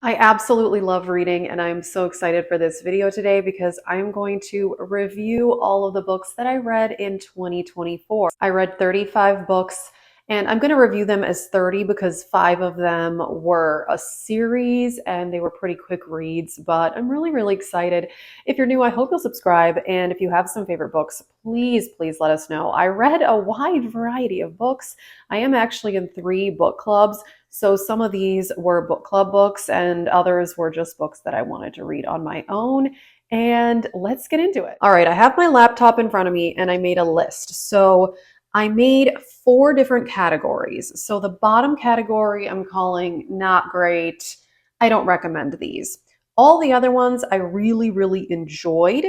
I absolutely love reading, and I'm so excited for this video today because I'm going to review all of the books that I read in 2024. I read 35 books, and I'm going to review them as 30 because 5 of them were a series and they were pretty quick reads, but I'm really excited. If you're new, I hope you'll subscribe, and if you have some favorite books, please let us know. I read a wide variety of books. I am actually in 3 book clubs. So some of these were book club books and others were just books that I wanted to read on my own. And let's get into it. All right, I have my laptop in front of me and I made a list. So I made 4 different categories. So the bottom category I'm calling not great. I don't recommend these. All the other ones I really enjoyed.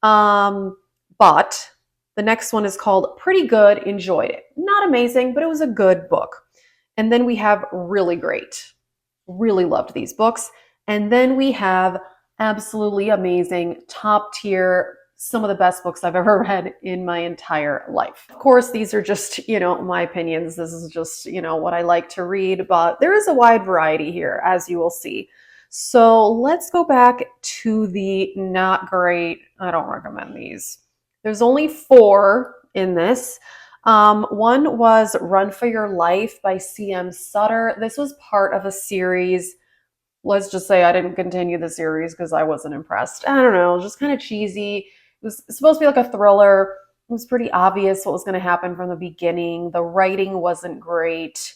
But the next one is called pretty good, enjoyed it. Not amazing, but it was a good book. And then we have really great. Really loved these books. And then we have absolutely amazing, top tier, some of the best books I've ever read in my entire life. Of course, these are just, my opinions. This is just, what I like to read, but there is a wide variety here, as you will see. So let's go back to the not great. I don't recommend these. There's only 4 in this. One was Run for Your Life by C.M. Sutter. This was part of a series. Let's just say I didn't continue the series because I wasn't impressed. I don't know, just kind of cheesy. It was supposed to be like a thriller. It was pretty obvious what was going to happen from the beginning. The writing wasn't great.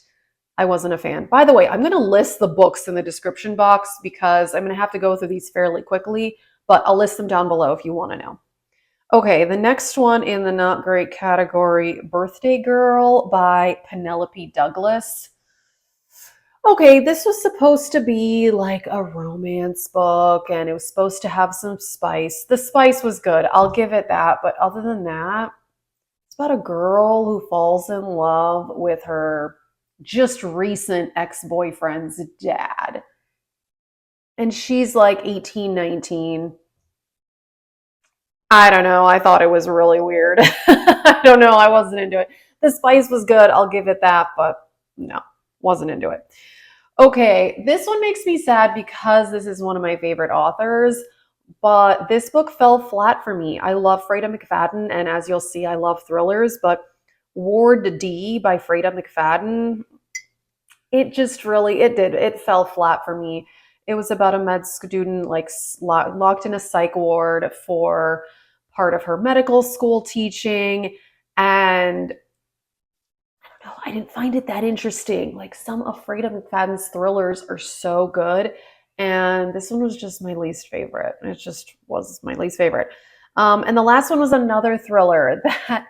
I wasn't a fan. By the way, I'm going to list the books in the description box because I'm going to have to go through these fairly quickly, but I'll list them down below if you want to know. Okay, the next one in the not great category, Birthday Girl by Penelope Douglas. Okay, this was supposed to be like a romance book and it was supposed to have some spice. The spice was good, I'll give it that, but other than that, it's about a girl who falls in love with her just recent ex-boyfriend's dad. And she's like 18, 19. I don't know. I thought it was really weird. I don't know. I wasn't into it. The spice was good. I'll give it that, but no, wasn't into it. Okay, this one makes me sad because this is one of my favorite authors, but this book fell flat for me. I love Freida McFadden, and as you'll see, I love thrillers, but Ward D by Freida McFadden, it fell flat for me. It was about a med student like locked in a psych ward for part of her medical school teaching, and I don't know, I didn't find it that interesting. Like some of Freida McFadden's thrillers are so good, and this one was just my least favorite. It just was my least favorite. And the last one was another thriller that,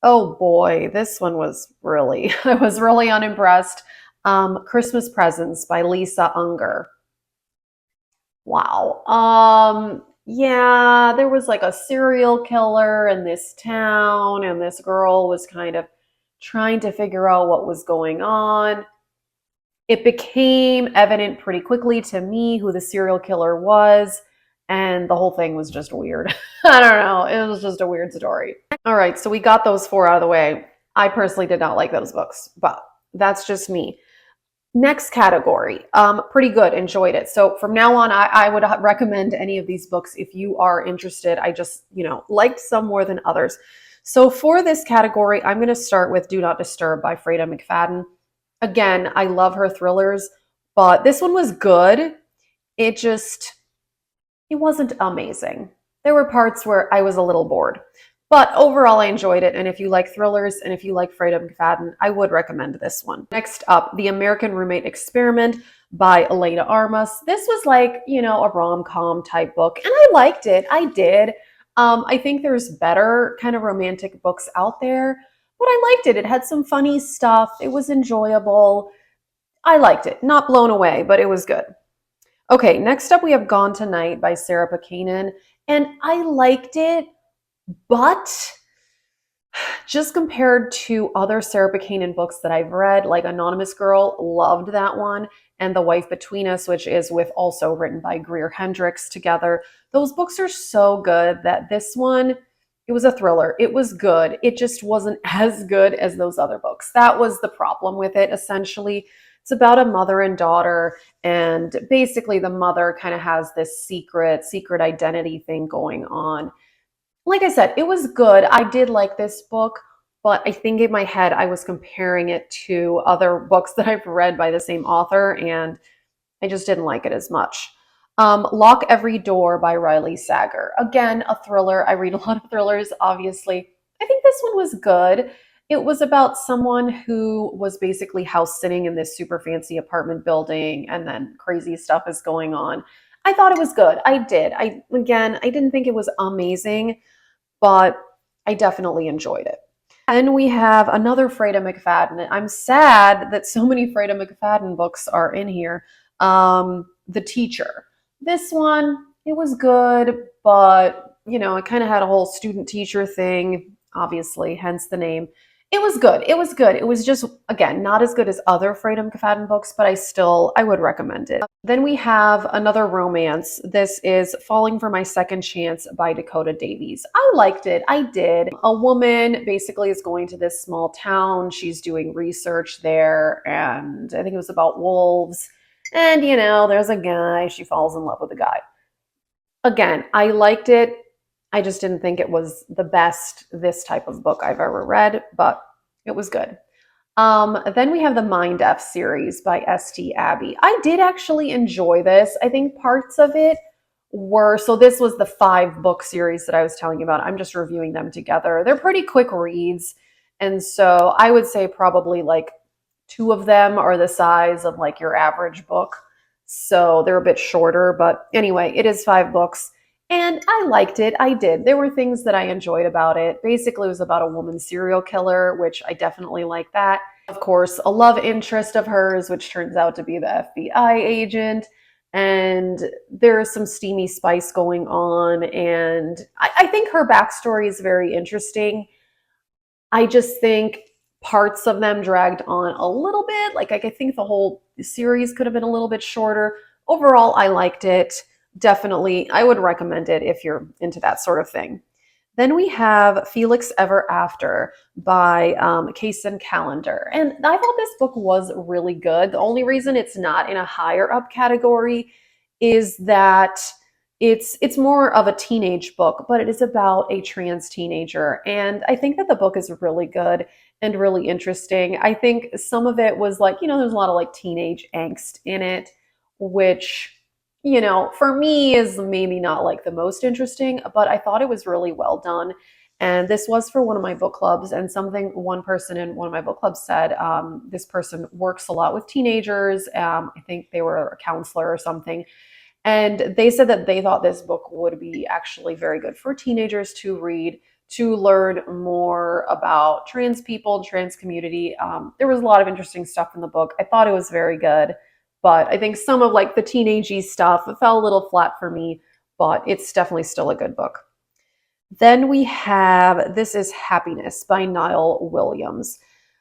oh boy, this one was really, I was really unimpressed. Christmas Presents by Lisa Unger. Wow. Yeah, there was like a serial killer in this town, and this girl was kind of trying to figure out what was going on. It became evident pretty quickly to me who the serial killer was, and the whole thing was just weird. I don't know. It was just a weird story. All right, so we got those 4 out of the way. I personally did not like those books, but that's just me. Next category, pretty good, enjoyed it. So from now on, I would recommend any of these books if you are interested. I just, liked some more than others. So for this category, I'm going to start with Do Not Disturb by Freida McFadden. Again, I love her thrillers, but this one was good. It wasn't amazing. There were parts where I was a little bored. But overall, I enjoyed it, and if you like thrillers and if you like Freida McFadden, I would recommend this one. Next up, The American Roommate Experiment by Elena Armas. This was like, a rom-com type book, and I liked it. I did. I think there's better kind of romantic books out there, but I liked it. It had some funny stuff. It was enjoyable. I liked it. Not blown away, but it was good. Okay, next up we have Gone Tonight by Sarah Pekanen, and I liked it. But just compared to other Sarah Pekanen books that I've read, like Anonymous Girl, loved that one, and The Wife Between Us, which is also written by Greer Hendricks together. Those books are so good that this one, it was a thriller. It was good. It just wasn't as good as those other books. That was the problem with it, essentially. It's about a mother and daughter, and basically the mother kind of has this secret identity thing going on. Like I said, it was good. I did like this book, but I think in my head I was comparing it to other books that I've read by the same author, and I just didn't like it as much. Lock Every Door by Riley Sagar. Again, a thriller. I read a lot of thrillers, obviously. I think this one was good. It was about someone who was basically house sitting in this super fancy apartment building, and then crazy stuff is going on. I thought it was good. I did. I didn't think it was amazing, but I definitely enjoyed it. And we have another Freida McFadden. I'm sad that so many Freida McFadden books are in here. The Teacher. This one, it was good, but it kind of had a whole student teacher thing, obviously, hence the name. It was good. It was good. It was just, again, not as good as other Freida McFadden books, but I would recommend it. Then we have another romance. This is Falling for My Second Chance by Dakota Davies. I liked it. I did. A woman basically is going to this small town. She's doing research there, and I think it was about wolves. And, there's a guy. She falls in love with a guy. Again, I liked it. I just didn't think it was the best this type of book I've ever read, but it was good. Then we have the Mind F series by S.T. Abbey. I did actually enjoy this. I think parts of it so this was the 5-book series that I was telling you about. I'm just reviewing them together. They're pretty quick reads. And so I would say probably like 2 of them are the size of like your average book. So they're a bit shorter, but anyway, it is 5 books. And I liked it. I did. There were things that I enjoyed about it. Basically, it was about a woman serial killer, which I definitely like that. Of course, a love interest of hers, which turns out to be the FBI agent. And there is some steamy spice going on. And I think her backstory is very interesting. I just think parts of them dragged on a little bit. Like I think the whole series could have been a little bit shorter. Overall, I liked it. Definitely, I would recommend it if you're into that sort of thing. Then we have Felix Ever After by Kacen Kallender. And I thought this book was really good. The only reason it's not in a higher up category is that it's more of a teenage book, but it is about a trans teenager. And I think that the book is really good and really interesting. I think some of it was like, there's a lot of like teenage angst in it, which for me is maybe not like the most interesting, but I thought it was really well done. And this was for one of my book clubs, and something one person in one of my book clubs said, this person works a lot with teenagers. I think they were a counselor or something. And they said that they thought this book would be actually very good for teenagers to read, to learn more about trans people, trans community. There was a lot of interesting stuff in the book. I thought it was very good. But I think some of like the teenagey stuff fell a little flat for me, but it's definitely still a good book. Then we have This Is Happiness by Niall Williams.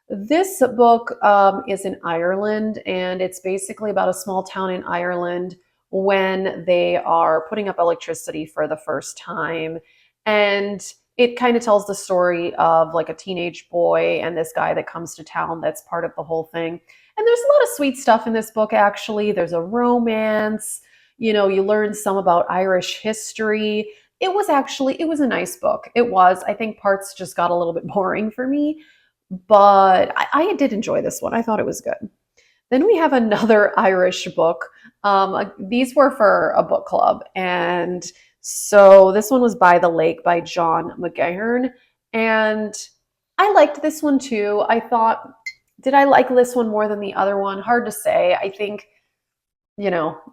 This book is in Ireland, and it's basically about a small town in Ireland when they are putting up electricity for the first time. And it kind of tells the story of like a teenage boy and this guy that comes to town that's part of the whole thing. And there's a lot of sweet stuff in this book, actually. There's a romance. You learn some about Irish history. It was a nice book. It was. I think parts just got a little bit boring for me, but I did enjoy this one. I thought it was good. Then we have another Irish book. These were for a book club. And so this one was By the Lake by John McGahern. And I liked this one too. I thought, did I like this one more than the other one? Hard to say. I think,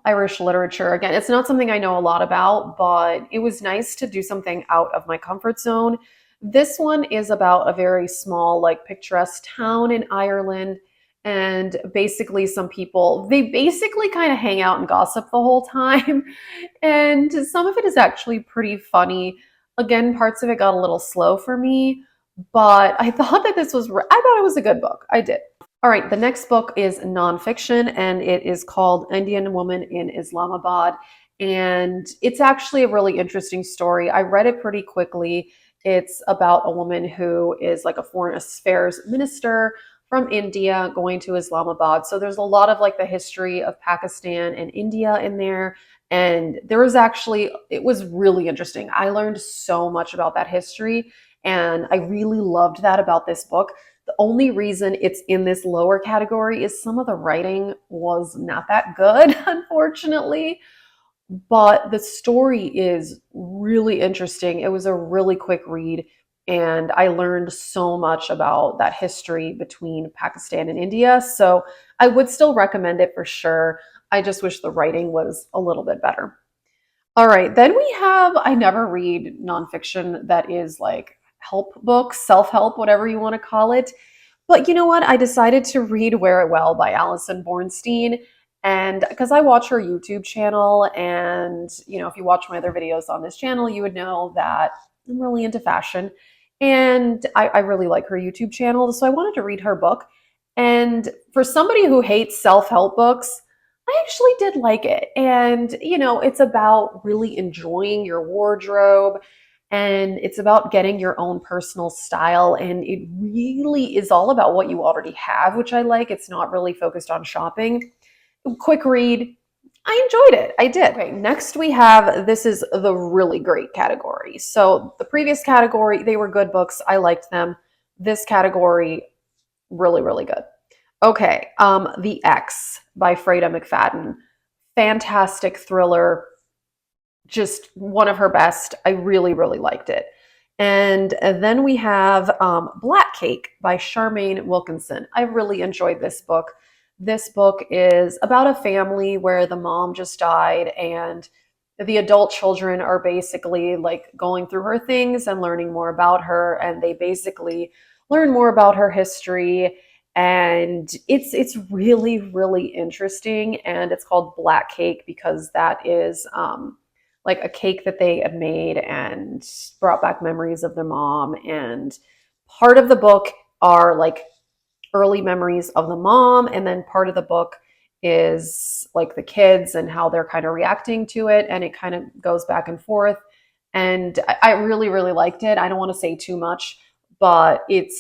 Irish literature, again, it's not something I know a lot about, but it was nice to do something out of my comfort zone. This one is about a very small, like picturesque town in Ireland. And basically some people, they basically kind of hang out and gossip the whole time. And some of it is actually pretty funny. Again, parts of it got a little slow for me, but I thought that I thought it was a good book. I did. All right, the next book is nonfiction, and it is called Indian Woman in Islamabad. And it's actually a really interesting story. I read it pretty quickly. It's about a woman who is like a foreign affairs minister from India going to Islamabad. So there's a lot of like the history of Pakistan and India in there. And there was actually, it was really interesting. I learned so much about that history, and I really loved that about this book. The only reason it's in this lower category is some of the writing was not that good, unfortunately. But the story is really interesting. It was a really quick read, and I learned so much about that history between Pakistan and India. So I would still recommend it for sure. I just wish the writing was a little bit better. All right, then we have, I never read nonfiction that is like help books, self help, whatever you want to call it. But you know what? I decided to read Wear It Well by Alison Bornstein. And because I watch her YouTube channel, and if you watch my other videos on this channel, you would know that I'm really into fashion. And I really like her YouTube channel. So I wanted to read her book. And for somebody who hates self help books, I actually did like it. And, it's about really enjoying your wardrobe, and it's about getting your own personal style. And it really is all about what you already have, which I like. It's not really focused on shopping. Quick read. I enjoyed it. I did. Okay, next we have, this is the really great category. So the previous category, they were good books. I liked them. This category, really, really good. Okay, The X by Freida McFadden. Fantastic thriller, just one of her best. I really, really liked it. And then we have Black Cake by Charmaine Wilkinson. I really enjoyed this book. This book is about a family where the mom just died, and the adult children are basically like going through her things and learning more about her, and they basically learn more about her history. And it's really, really interesting. And it's called Black Cake because that is like a cake that they had made and brought back memories of their mom. And part of the book are like early memories of the mom, and then part of the book is like the kids and how they're kind of reacting to it, and it kind of goes back and forth. And I really, really liked it. I don't want to say too much, but it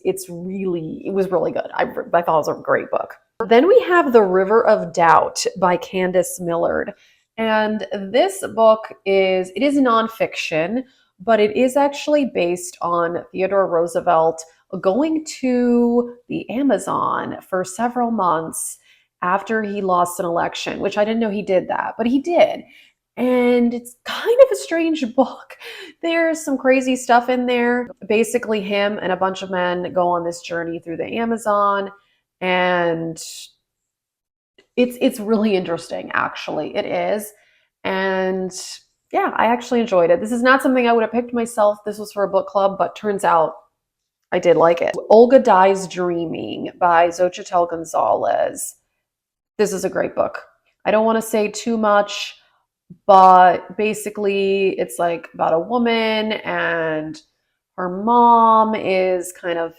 was really good. I thought it was a great book. Then we have The River of Doubt by Candice Millard. And this book is nonfiction, but it is actually based on Theodore Roosevelt going to the Amazon for several months after he lost an election, which I didn't know he did that, but he did. And it's kind of a strange book. There's some crazy stuff in there. Basically, him and a bunch of men go on this journey through the Amazon, and it's really interesting, actually. It is. And yeah, I actually enjoyed it. This is not something I would have picked myself. This was for a book club, but turns out I did like it. Olga Dies Dreaming by Xochitl Gonzalez. This is a great book. I don't want to say too much, but basically it's like about a woman, and her mom is kind of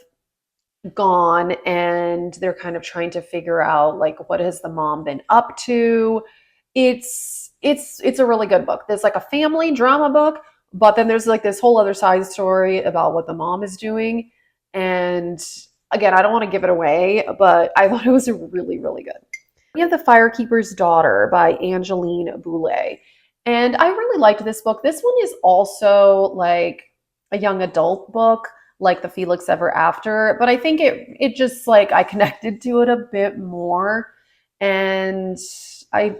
gone, and they're kind of trying to figure out like what has the mom been up to. It's a really good book. There's like a family drama book, but then there's like this whole other side story about what the mom is doing. And again, I don't want to give it away, but I thought it was really, really good. We have The Firekeeper's Daughter by Angeline Boulley. And I really liked this book. This one is also like a young adult book, like The Felix Ever After, but I think it just like I connected to it a bit more, and I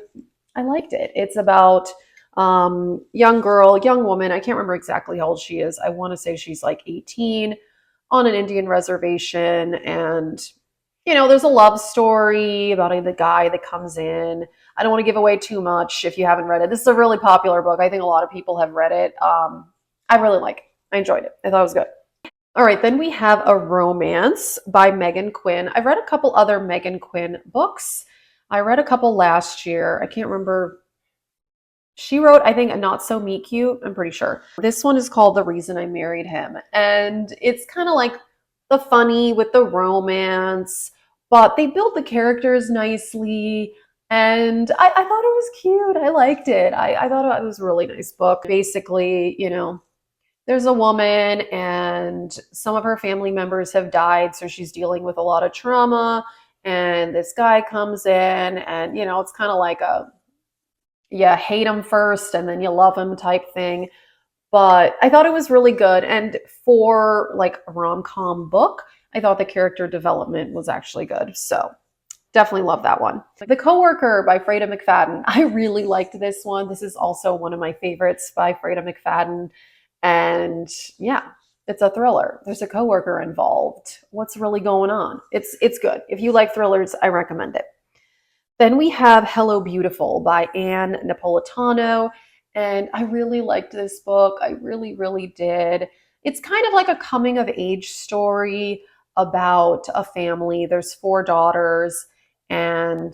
liked it. It's about young woman. I can't remember exactly how old she is. I want to say she's like 18 on an Indian reservation, and there's a love story about the guy that comes in. I don't want to give away too much if you haven't read it. This is a really popular book. I think a lot of people have read it. I really like it. I enjoyed it. I thought it was good. All right, then we have A Romance by Meghan Quinn. I've read a couple other Meghan Quinn books. I read a couple last year. I can't remember. She wrote, I think, A Not So Meet Cute. I'm pretty sure. This one is called The Reason I Married Him. And it's kind of like the funny with the romance, but they built the characters nicely. And I thought it was cute. I liked it. I thought it was a really nice book. Basically, there's a woman and some of her family members have died, so she's dealing with a lot of trauma. And this guy comes in, and it's kind of like a you hate him first and then you love him type thing. But I thought it was really good. And for like a rom-com book, I thought the character development was actually good. So definitely love that one. The Coworker by Freida McFadden. I really liked this one. This is also one of my favorites by Freida McFadden. And yeah, it's a thriller. There's a coworker involved. What's really going on? It's good. If you like thrillers, I recommend it. Then we have Hello Beautiful by Anne Napolitano. And I really liked this book. I really, really did. It's kind of like a coming of age story about a family. There's 4 daughters and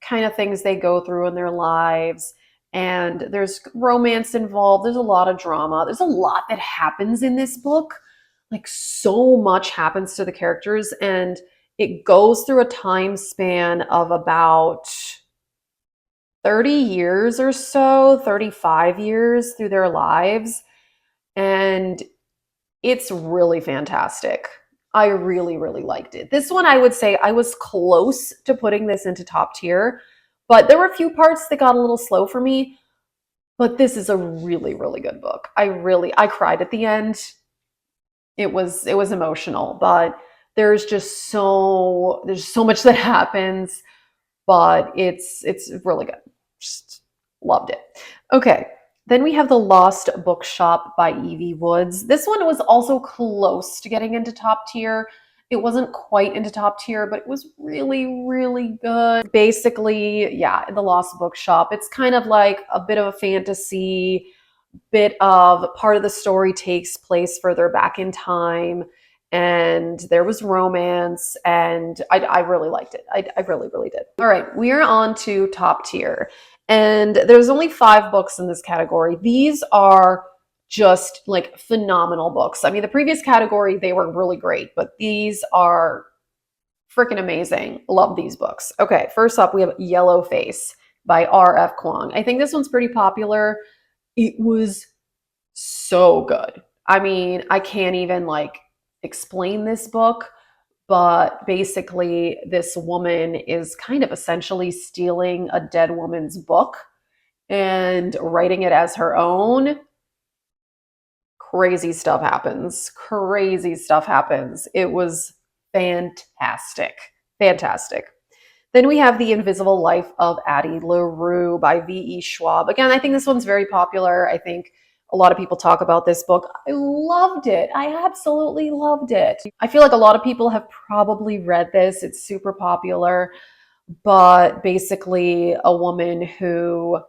kind of things they go through in their lives. And there's romance involved. There's a lot of drama. There's a lot that happens in this book. Like so much happens to the characters, and it goes through a time span of about 30 years or so, 35 years through their lives. And it's really fantastic. I really, really liked it. This one, I would say I was close to putting this into top tier, but there were a few parts that got a little slow for me. But this is a really, really good book. I cried at the end. It was emotional, but there's so much that happens, but it's really good. Just loved it. Okay. Then we have The Lost Bookshop by Evie Woods. This one was also close to getting into top tier. It wasn't quite into top tier, but it was really, really good. Basically, yeah, The Lost Bookshop. It's kind of like a bit of a fantasy, bit of part of the story takes place further back in time. And there was romance, and I really liked it. I really, really did. All right, we are on to top tier. And there's only 5 books in this category. These are just like phenomenal books. I mean, the previous category, they were really great, but these are freaking amazing. Love these books. Okay, first up, we have Yellowface by RF Kuang. I think this one's pretty popular. It was so good. I mean, I can't even like explain this book, but basically this woman is kind of essentially stealing a dead woman's book and writing it as her own. Crazy stuff happens. Crazy stuff happens. It was fantastic. Fantastic. Then we have The Invisible Life of Addie LaRue by V.E. Schwab. Again, I think this one's very popular. I think a lot of people talk about this book. I loved it. I absolutely loved it. I feel like a lot of people have probably read this. It's super popular, but basically a woman who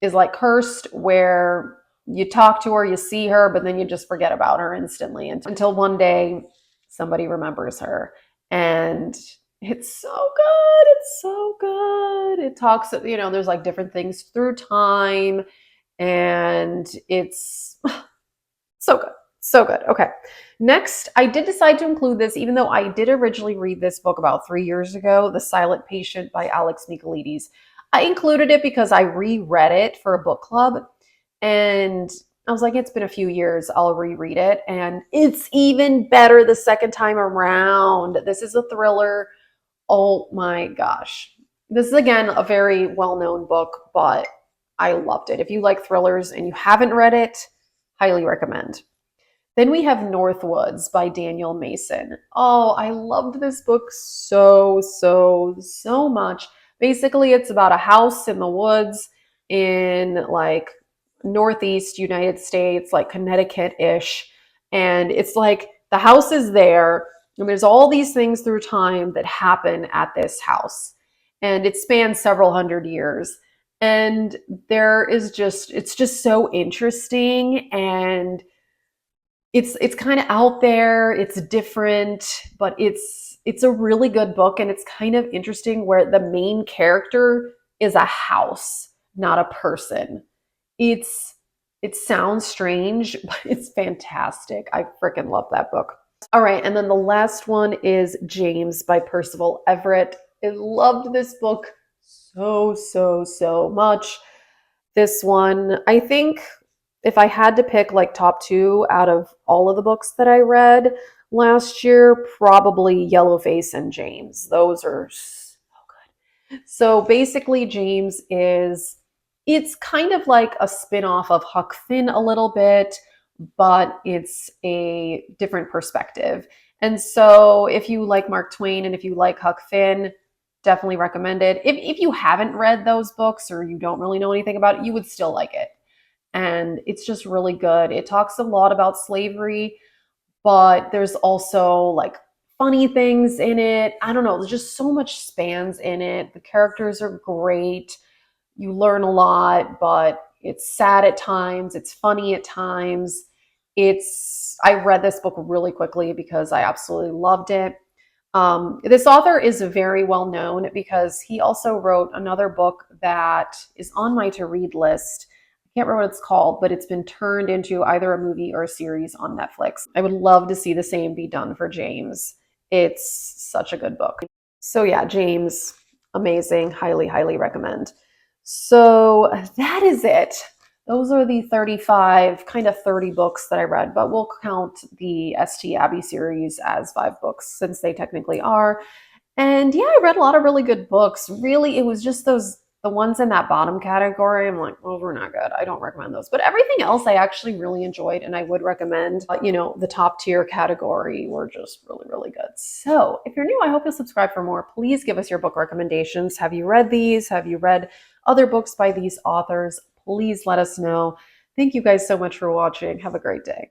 is like cursed, where you talk to her, you see her, but then you just forget about her instantly until one day somebody remembers her. And it's so good. It's so good. It talks, there's like different things through time, and it's so good. So good. Okay. Next, I did decide to include this, even though I did originally read this book about 3 years ago, The Silent Patient by Alex Michaelides. I included it because I reread it for a book club, and I was like, it's been a few years, I'll reread it. And it's even better the second time around. This is a thriller. Oh my gosh. This is, again, a very well-known book, but I loved it. If you like thrillers and you haven't read it, highly recommend. Then we have Northwoods by Daniel Mason. Oh, I loved this book so much. Basically, it's about a house in the woods in like Northeast United States, like Connecticut-ish. And it's like the house is there, and there's all these things through time that happen at this house. And it spans several hundred years. And it's just so interesting, and it's kind of out there, it's different, but it's a really good book. And it's kind of interesting where the main character is a house, not a person. It sounds strange, but it's fantastic. I freaking love that book. All right, and then the last one is James by Percival Everett. I loved this book so much. This one, I think if I had to pick like top two out of all of the books that I read last year, probably Yellowface and James. Those are so good. So basically, James is, it's kind of like a spin-off of Huck Finn a little bit, but it's a different perspective. And so if you like Mark Twain and if you like Huck Finn, definitely recommend it. If you haven't read those books or you don't really know anything about it, you would still like it. And it's just really good. It talks a lot about slavery, but there's also like funny things in it. I don't know, there's just so much spans in it. The characters are great. You learn a lot, but it's sad at times, it's funny at times. I read this book really quickly because I absolutely loved it. This author is very well known because he also wrote another book that is on my to read list. I can't remember what it's called, but it's been turned into either a movie or a series on Netflix. I would love to see the same be done for James. It's such a good book. So yeah, James, amazing. Highly, highly recommend. So that is it. Those are the 35, kind of 30 books that I read, but we'll count the St. Abbey series as 5 books since they technically are. And yeah, I read a lot of really good books. Really, it was just the ones in that bottom category. I'm like, well, we're not good. I don't recommend those. But everything else I actually really enjoyed and I would recommend. The top tier category were just really, really good. So if you're new, I hope you'll subscribe for more. Please give us your book recommendations. Have you read these? Have you read other books by these authors? Please let us know. Thank you guys so much for watching. Have a great day.